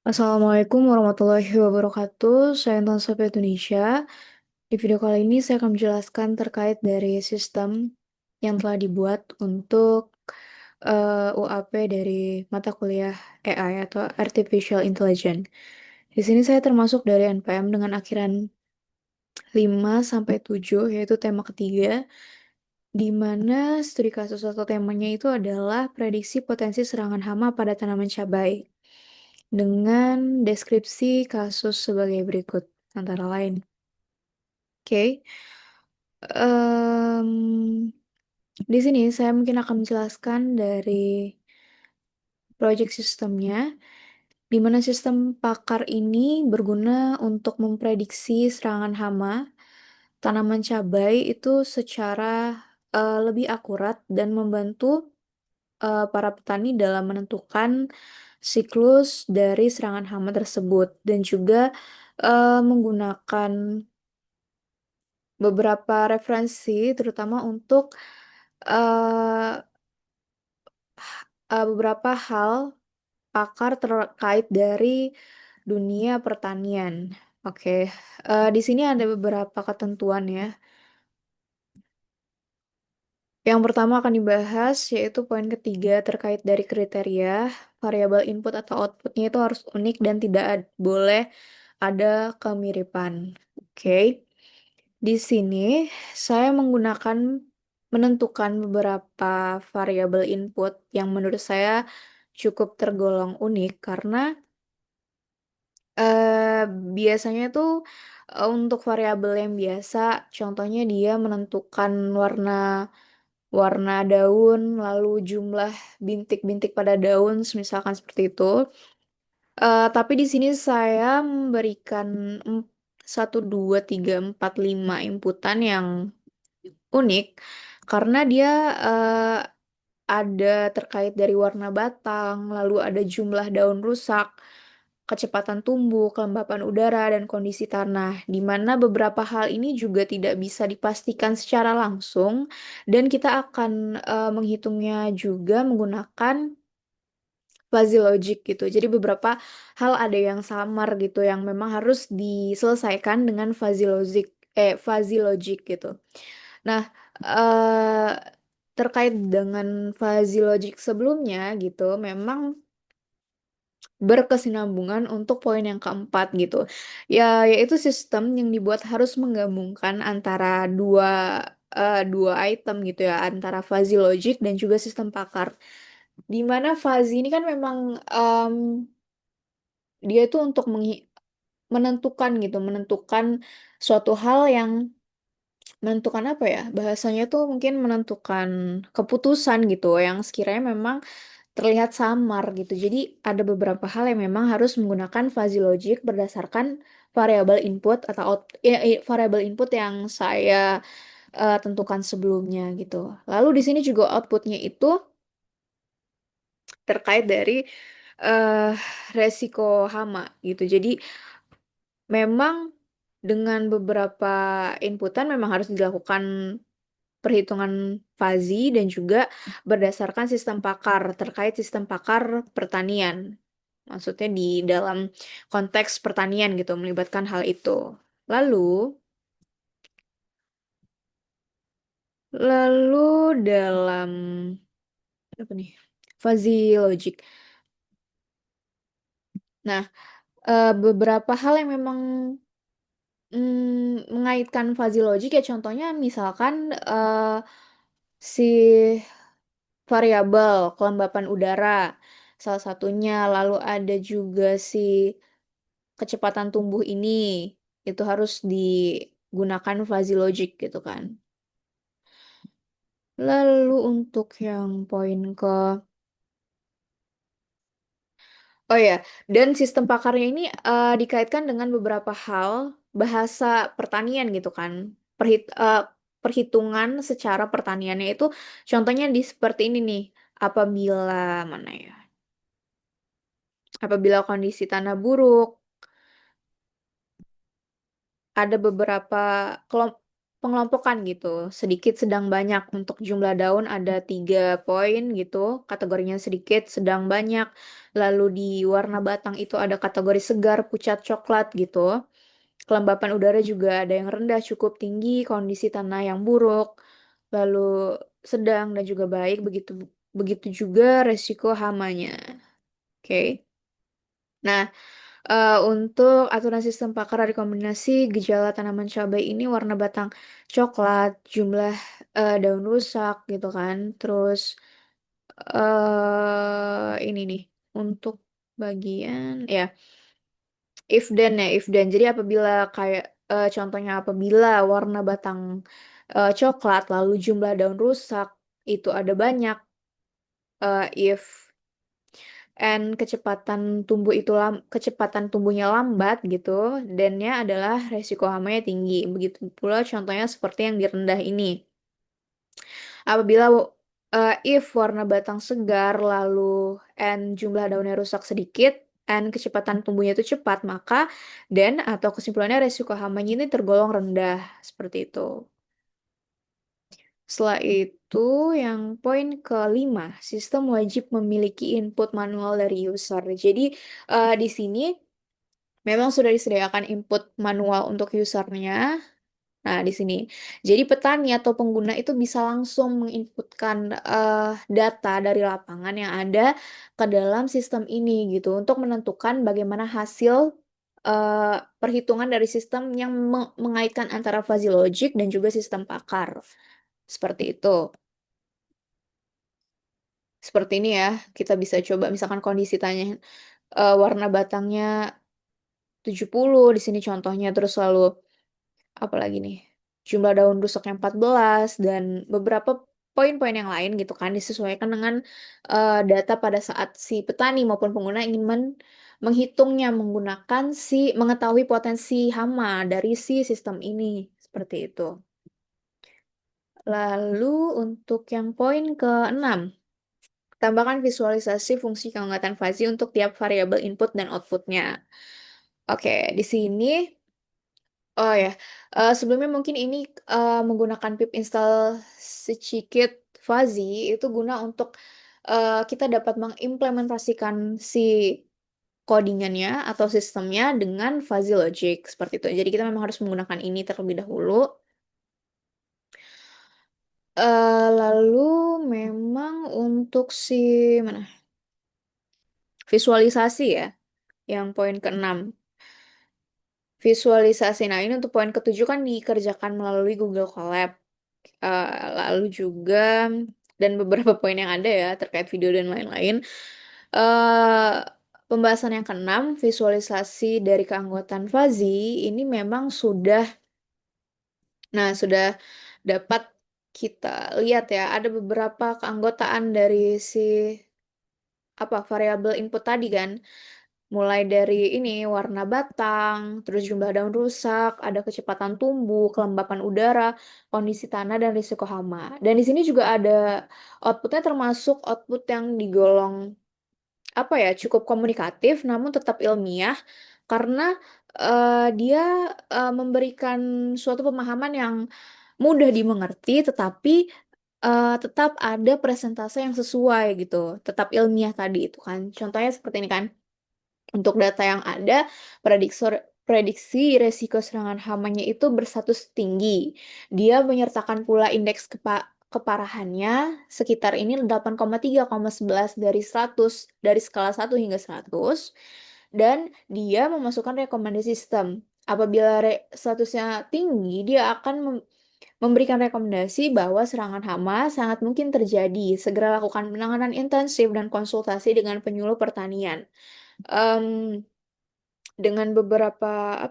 Assalamualaikum warahmatullahi wabarakatuh. Saya Intan Sophia Indonesia. Di video kali ini saya akan menjelaskan terkait dari sistem yang telah dibuat untuk UAP dari mata kuliah AI atau Artificial Intelligence. Di sini saya termasuk dari NPM dengan akhiran 5 sampai 7, yaitu tema ketiga, di mana studi kasus atau temanya itu adalah prediksi potensi serangan hama pada tanaman cabai dengan deskripsi kasus sebagai berikut antara lain. Oke. Em, di sini saya mungkin akan menjelaskan dari project sistemnya, di mana sistem pakar ini berguna untuk memprediksi serangan hama tanaman cabai itu secara lebih akurat dan membantu para petani dalam menentukan siklus dari serangan hama tersebut dan juga menggunakan beberapa referensi terutama untuk eh, beberapa hal pakar terkait dari dunia pertanian. Oke, di sini ada beberapa ketentuan ya. Yang pertama akan dibahas yaitu poin ketiga terkait dari kriteria variabel input atau outputnya itu harus unik dan tidak boleh ada kemiripan. Oke, di sini saya menggunakan menentukan beberapa variabel input yang menurut saya cukup tergolong unik karena eh, biasanya tuh untuk variabel yang biasa, contohnya dia menentukan warna warna daun, lalu jumlah bintik-bintik pada daun, misalkan seperti itu. Tapi di sini saya memberikan 1, 2, 3, 4, 5 inputan yang unik karena dia ada terkait dari warna batang, lalu ada jumlah daun rusak, kecepatan tumbuh, kelembapan udara, dan kondisi tanah, di mana beberapa hal ini juga tidak bisa dipastikan secara langsung, dan kita akan menghitungnya juga menggunakan fuzzy logic gitu. Jadi beberapa hal ada yang samar gitu, yang memang harus diselesaikan dengan fuzzy logic gitu. Nah, eh, terkait dengan fuzzy logic sebelumnya gitu, memang berkesinambungan untuk poin yang keempat gitu. Ya, yaitu sistem yang dibuat harus menggabungkan antara dua item gitu ya, antara fuzzy logic dan juga sistem pakar. Di mana fuzzy ini kan memang dia itu untuk menentukan gitu, menentukan suatu hal yang menentukan apa ya? Bahasanya tuh mungkin menentukan keputusan gitu yang sekiranya memang terlihat samar gitu. Jadi ada beberapa hal yang memang harus menggunakan fuzzy logic berdasarkan variabel input atau variabel input yang saya tentukan sebelumnya gitu. Lalu di sini juga outputnya itu terkait dari eh resiko hama gitu. Jadi memang dengan beberapa inputan memang harus dilakukan perhitungan fuzzy dan juga berdasarkan sistem pakar terkait sistem pakar pertanian. Maksudnya di dalam konteks pertanian gitu, melibatkan hal itu. Lalu, lalu dalam apa nih? Fuzzy logic. Nah, beberapa hal yang memang mengaitkan fuzzy logic ya contohnya misalkan si variabel kelembapan udara salah satunya, lalu ada juga si kecepatan tumbuh ini itu harus digunakan fuzzy logic gitu kan. Lalu untuk yang poin ke oh ya, dan sistem pakarnya ini dikaitkan dengan beberapa hal bahasa pertanian gitu kan. Perhitungan secara pertaniannya itu contohnya di seperti ini nih. Apabila mana ya? Apabila kondisi tanah buruk, ada beberapa kelompok. pengelompokan gitu, sedikit, sedang, banyak. Untuk jumlah daun ada 3 poin gitu, kategorinya sedikit, sedang, banyak. Lalu di warna batang itu ada kategori segar, pucat, coklat gitu. Kelembapan udara juga ada yang rendah, cukup tinggi, kondisi tanah yang buruk, lalu sedang dan juga baik, begitu begitu juga resiko hamanya. Oke. Nah, untuk aturan sistem pakar rekomendasi gejala tanaman cabai ini warna batang coklat, jumlah, daun rusak gitu kan, terus, ini nih, untuk bagian ya, if then ya, if then. Jadi apabila kayak, contohnya apabila warna batang, coklat lalu jumlah daun rusak itu ada banyak, if and kecepatan tumbuhnya lambat gitu, dan-nya adalah resiko hamanya tinggi. Begitu pula contohnya seperti yang di rendah ini. Apabila if warna batang segar lalu and jumlah daunnya rusak sedikit and kecepatan tumbuhnya itu cepat, maka then atau kesimpulannya resiko hamanya ini tergolong rendah, seperti itu. Setelah itu yang poin kelima, sistem wajib memiliki input manual dari user. Jadi, di sini memang sudah disediakan input manual untuk usernya. Nah, di sini. Jadi petani atau pengguna itu bisa langsung menginputkan, data dari lapangan yang ada ke dalam sistem ini gitu, untuk menentukan bagaimana hasil, perhitungan dari sistem yang mengaitkan antara fuzzy logic dan juga sistem pakar, seperti itu. Seperti ini ya, kita bisa coba misalkan kondisi tanya, warna batangnya 70 di sini contohnya, terus lalu apalagi nih, jumlah daun rusaknya 14 dan beberapa poin-poin yang lain gitu kan, disesuaikan dengan, data pada saat si petani maupun pengguna ingin menghitungnya menggunakan mengetahui potensi hama dari si sistem ini, seperti itu. Lalu untuk yang poin ke-6, tambahkan visualisasi fungsi keanggotaan fuzzy untuk tiap variabel input dan output-nya. Oke, di sini oh ya, sebelumnya mungkin ini, menggunakan pip install sedikit fuzzy itu guna untuk, kita dapat mengimplementasikan si codingannya atau sistemnya dengan fuzzy logic, seperti itu. Jadi kita memang harus menggunakan ini terlebih dahulu. Lalu memang untuk mana, visualisasi ya, yang poin ke-6. Visualisasi. Nah, ini untuk poin ke-7 kan dikerjakan melalui Google Colab. Lalu juga dan beberapa poin yang ada ya terkait video dan lain-lain. Eee, Pembahasan yang keenam, visualisasi dari keanggotaan fuzzy ini memang sudah dapat kita lihat ya, ada beberapa keanggotaan dari variabel input tadi kan. Mulai dari ini, warna batang, terus jumlah daun rusak, ada kecepatan tumbuh, kelembapan udara, kondisi tanah, dan risiko hama. Dan di sini juga ada output-nya termasuk output yang digolong, cukup komunikatif namun tetap ilmiah karena, dia, memberikan suatu pemahaman yang mudah dimengerti tetapi, tetap ada presentase yang sesuai gitu, tetap ilmiah tadi itu kan. Contohnya seperti ini kan. Untuk data yang ada, prediksi resiko serangan hamanya itu berstatus tinggi. Dia menyertakan pula indeks keparahannya sekitar ini 8,3,11 dari 100, dari skala 1 hingga 100, dan dia memasukkan rekomendasi sistem. Apabila statusnya tinggi, dia akan memberikan rekomendasi bahwa serangan hama sangat mungkin terjadi. Segera lakukan penanganan intensif dan konsultasi dengan penyuluh pertanian. Mmm, dengan beberapa,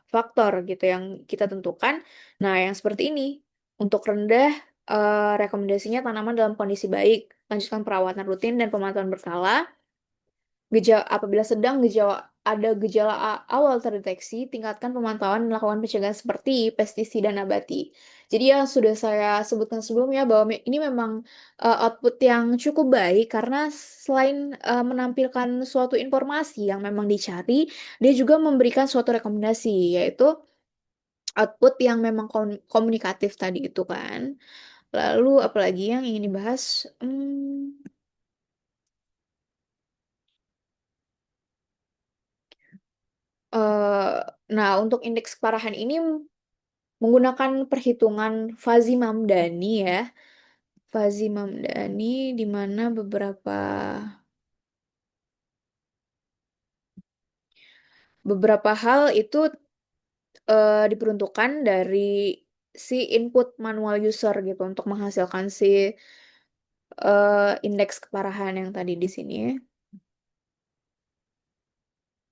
faktor gitu yang kita tentukan. Nah, yang seperti ini, untuk rendah, rekomendasinya tanaman dalam kondisi baik, lanjutkan perawatan rutin dan pemantauan berkala. Apabila sedang ada gejala awal terdeteksi, tingkatkan pemantauan dan lakukan pencegahan seperti pestisida nabati. Jadi yang sudah saya sebutkan sebelumnya bahwa ini memang, output yang cukup baik karena selain, menampilkan suatu informasi yang memang dicari, dia juga memberikan suatu rekomendasi, yaitu output yang memang komunikatif tadi itu kan. Lalu apalagi yang ingin dibahas? Eh, nah, untuk indeks keparahan ini menggunakan perhitungan Fuzzy Mamdani ya. Fuzzy Mamdani di mana beberapa hal itu diperuntukkan dari si input manual user gitu untuk menghasilkan si indeks keparahan yang tadi di sini.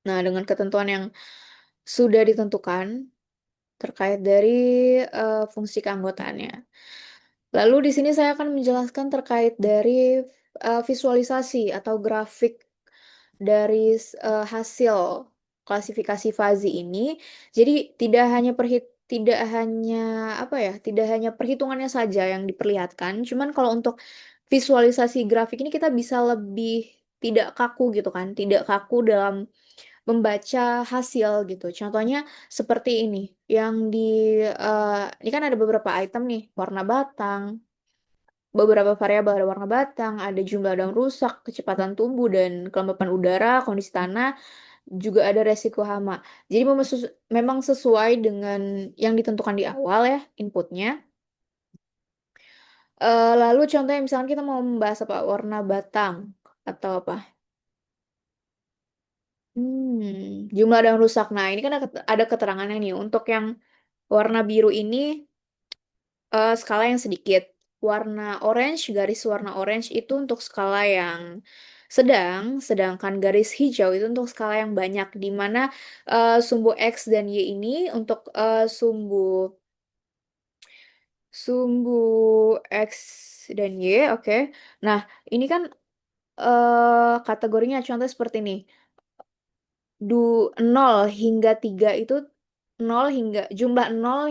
Nah, dengan ketentuan yang sudah ditentukan terkait dari fungsi keanggotaannya. Lalu di sini saya akan menjelaskan terkait dari visualisasi atau grafik dari hasil klasifikasi fazi ini. Jadi tidak hanya apa ya, tidak hanya perhitungannya saja yang diperlihatkan, cuman kalau untuk visualisasi grafik ini kita bisa lebih tidak kaku gitu kan, tidak kaku dalam membaca hasil gitu. Contohnya seperti ini, yang ini kan ada beberapa item nih, warna batang, beberapa variabel, ada warna batang, ada jumlah daun rusak, kecepatan tumbuh dan kelembapan udara, kondisi tanah, juga ada resiko hama. Jadi memang sesuai dengan yang ditentukan di awal ya inputnya. Lalu contohnya misalkan kita mau membahas apa warna batang atau apa? Jumlah daun rusak. Nah, ini kan ada keterangannya nih. Untuk yang warna biru ini skala yang sedikit. Garis warna orange itu untuk skala yang sedang, sedangkan garis hijau itu untuk skala yang banyak, di mana sumbu X dan Y ini untuk sumbu X dan Y, oke. Nah, ini kan kategorinya contoh seperti ini. 0 hingga 3 itu jumlah 0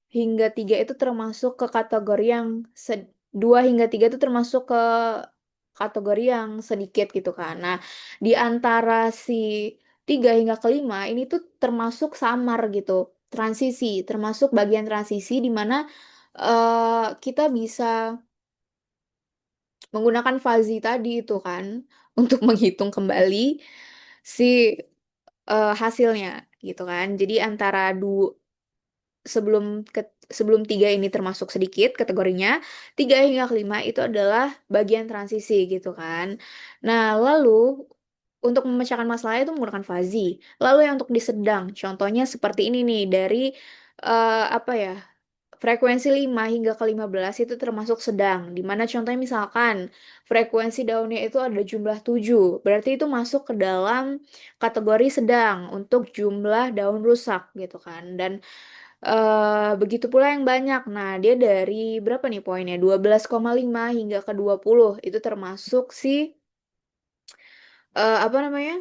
hingga 3 itu termasuk ke kategori yang 2 hingga 3 itu termasuk ke kategori yang sedikit gitu kan. Nah, di antara si 3 hingga ke 5 ini tuh termasuk samar gitu, transisi, termasuk bagian transisi di mana kita bisa menggunakan fuzzy tadi itu kan untuk menghitung kembali si hasilnya gitu kan. Jadi antara sebelum sebelum 3 ini termasuk sedikit kategorinya, 3 hingga ke 5 itu adalah bagian transisi gitu kan. Nah, lalu untuk memecahkan masalah itu menggunakan fuzzy. Lalu yang untuk di sedang, contohnya seperti ini nih dari apa ya? Frekuensi 5 hingga ke 15 itu termasuk sedang. Di mana contohnya misalkan frekuensi daunnya itu ada jumlah 7. Berarti itu masuk ke dalam kategori sedang untuk jumlah daun rusak gitu kan. Dan begitu pula yang banyak. Nah, dia dari berapa nih poinnya? 12,5 hingga ke 20. Itu termasuk si apa namanya?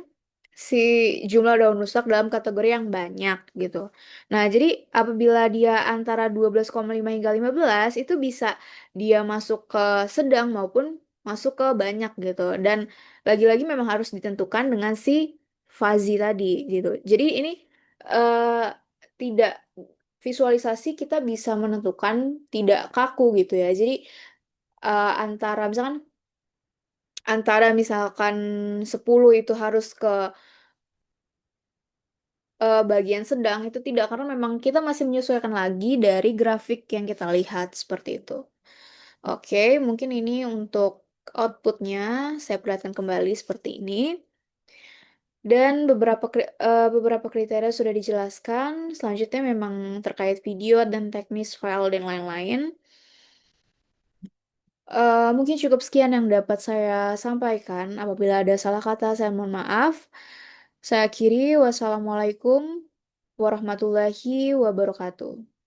Si jumlah daun rusak dalam kategori yang banyak gitu. Nah, jadi apabila dia antara 12,5 hingga 15 itu bisa dia masuk ke sedang maupun masuk ke banyak gitu. Dan lagi-lagi memang harus ditentukan dengan si fazi tadi gitu. Jadi ini eh, tidak visualisasi kita bisa menentukan tidak kaku gitu ya. Jadi antara misalkan 10 itu harus ke bagian sedang itu tidak karena memang kita masih menyesuaikan lagi dari grafik yang kita lihat seperti itu. Oke, mungkin ini untuk outputnya saya perlihatkan kembali seperti ini. Dan beberapa kriteria sudah dijelaskan. Selanjutnya memang terkait video dan teknis file dan lain-lain. Mungkin cukup sekian yang dapat saya sampaikan. Apabila ada salah kata, saya mohon maaf. Saya akhiri. Wassalamualaikum warahmatullahi wabarakatuh.